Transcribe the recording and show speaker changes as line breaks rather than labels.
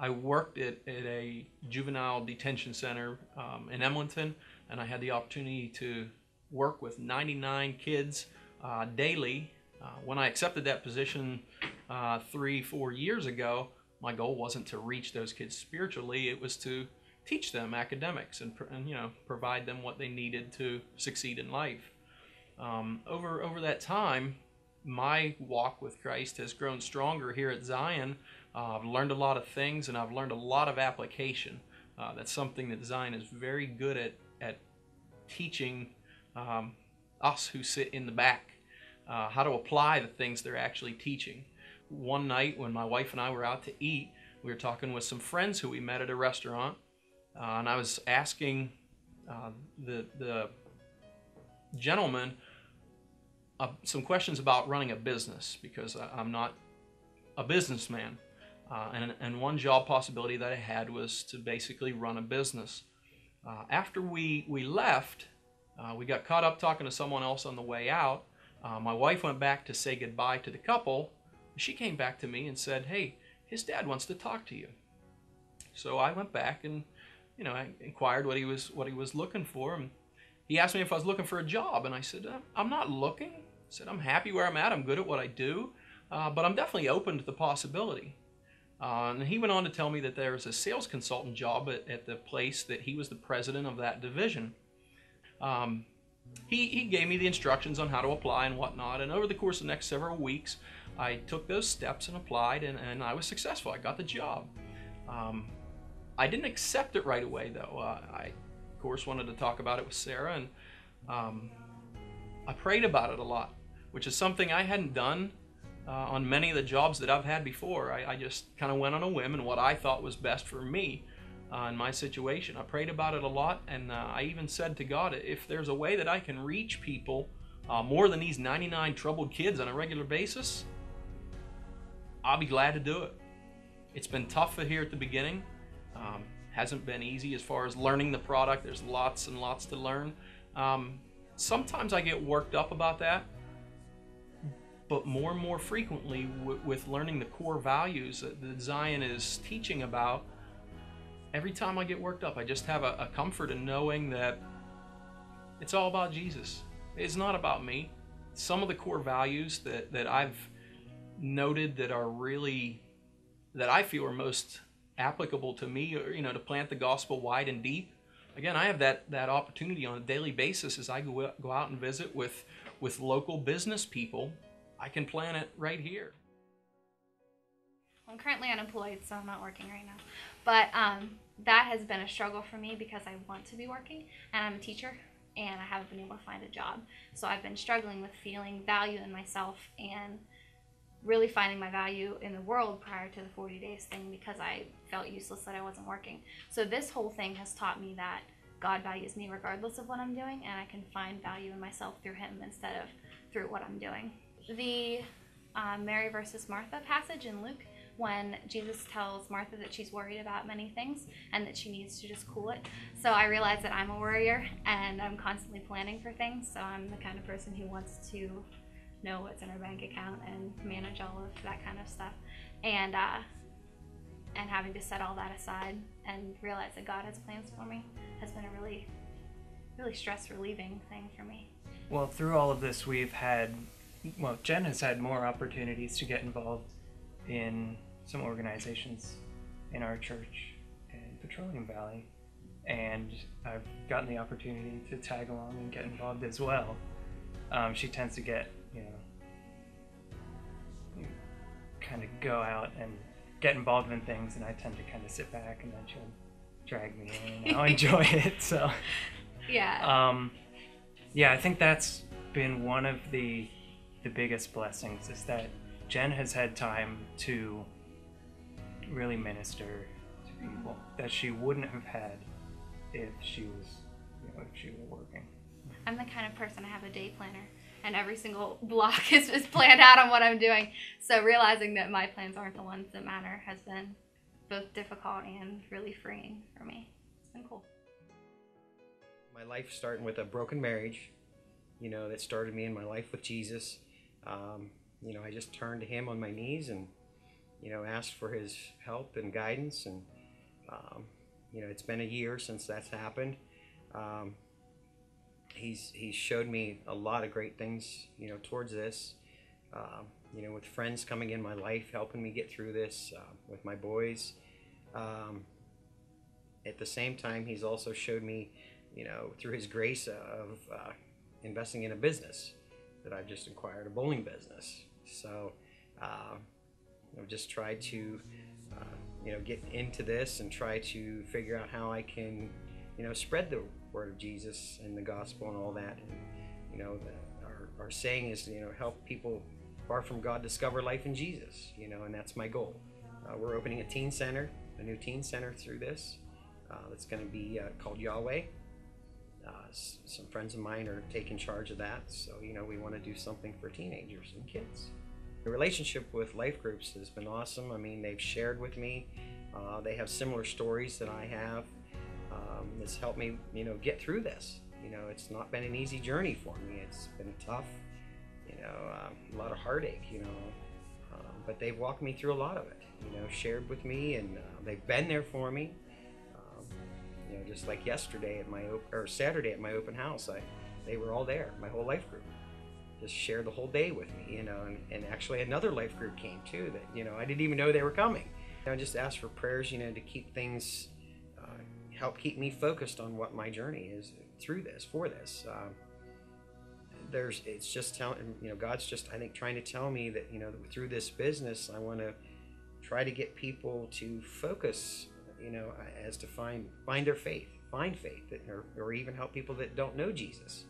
I worked at a juvenile detention center in Emlenton, and I had the opportunity to work with 99 kids daily. When I accepted that position 3-4 years ago, my goal wasn't to reach those kids spiritually. It was to teach them academics and provide them what they needed to succeed in life. Over that time, my walk with Christ has grown stronger here at Zion. I've learned a lot of things, and I've learned a lot of application. That's something that Zion is very good at teaching us who sit in the back how to apply the things they're actually teaching. One night when my wife and I were out to eat, we were talking with some friends who we met at a restaurant, and I was asking the gentleman some questions about running a business, because I'm not a businessman. And one job possibility that I had was to basically run a business. After we left, we got caught up talking to someone else on the way out. My wife went back to say goodbye to the couple. She came back to me and said, "Hey, his dad wants to talk to you." So I went back and I inquired what he was looking for. And he asked me if I was looking for a job, and I said, "I'm not looking." I said, "I'm happy where I'm at. I'm good at what I do, but I'm definitely open to the possibility." And he went on to tell me that there was a sales consultant job at the place that he was the president of that division. He gave me the instructions on how to apply and whatnot, and over the course of the next several weeks, I took those steps and applied, and I was successful. I got the job. I didn't accept it right away, though. I, of course, wanted to talk about it with Sarah, and I prayed about it a lot, which is something I hadn't done on many of the jobs that I've had before. I just kind of went on a whim and what I thought was best for me in my situation. I prayed about it a lot, and I even said to God, if there's a way that I can reach people more than these 99 troubled kids on a regular basis, I'll be glad to do it. It's been tough here at the beginning. Hasn't been easy as far as learning the product. There's lots and lots to learn. Sometimes I get worked up about that, but more and more frequently with learning the core values that Zion is teaching about, every time I get worked up, I just have a comfort in knowing that it's all about Jesus. It's not about me. Some of the core values that I've noted that are really, that I feel are most applicable to me, or, to plant the gospel wide and deep. Again, I have that opportunity on a daily basis as I go out and visit with local business people. I can plant it right here.
I'm currently unemployed, so I'm not working right now. But that has been a struggle for me because I want to be working, and I'm a teacher, and I haven't been able to find a job. So I've been struggling with feeling value in myself and really finding my value in the world prior to the 40 days thing, because I felt useless that I wasn't working. So this whole thing has taught me that God values me regardless of what I'm doing, and I can find value in myself through Him instead of through what I'm doing. The Mary versus Martha passage in Luke, when Jesus tells Martha that she's worried about many things and that she needs to just cool it. So I realize that I'm a worrier, and I'm constantly planning for things. So I'm the kind of person who wants to know what's in her bank account and manage all of that kind of stuff. And having to set all that aside and realize that God has plans for me has been a really, really stress relieving thing for me.
Well, through all of this, Jen has had more opportunities to get involved in some organizations in our church in Petroleum Valley, and I've gotten the opportunity to tag along and get involved as well. She tends to get, kind of go out and get involved in things, and I tend to kind of sit back, and then she'll drag me in, and I'll enjoy it. So
yeah,
I think that's been one of the biggest blessings, is that Jen has had time to really minister to people that she wouldn't have had if she was, if she were working.
I'm the kind of person, I have a day planner, and every single block is planned out on what I'm doing. So realizing that my plans aren't the ones that matter has been both difficult and really freeing for me. It's been cool.
My life starting with a broken marriage, that started me in my life with Jesus. I just turned to Him on my knees and asked for his help and guidance. And it's been a year since that's happened. He's showed me a lot of great things, towards this. With friends coming in my life, helping me get through this, with my boys. At the same time, he's also showed me, through his grace of investing in a business that I've just acquired, a bowling business. So I've just tried to, get into this and try to figure out how I can, spread the word of Jesus and the gospel and all that. And, our saying is, help people far from God discover life in Jesus, and that's my goal. We're opening a new teen center through this. That's going to be called Yahweh. Some friends of mine are taking charge of that, so we want to do something for teenagers and kids. The relationship with life groups has been awesome. I mean, they've shared with me. They have similar stories that I have. It's helped me, get through this. It's not been an easy journey for me. It's been tough, a lot of heartache, but they've walked me through a lot of it, shared with me, and they've been there for me. Just like yesterday Saturday at my open house, they were all there, my whole life group. Just shared the whole day with me, and actually another life group came too that, I didn't even know they were coming. I just asked for prayers, to keep things, help keep me focused on what my journey is through this, for this. It's just telling, God's just, I think, trying to tell me that, through this business, I want to try to get people to focus, as to find their faith, find faith, or even help people that don't know Jesus.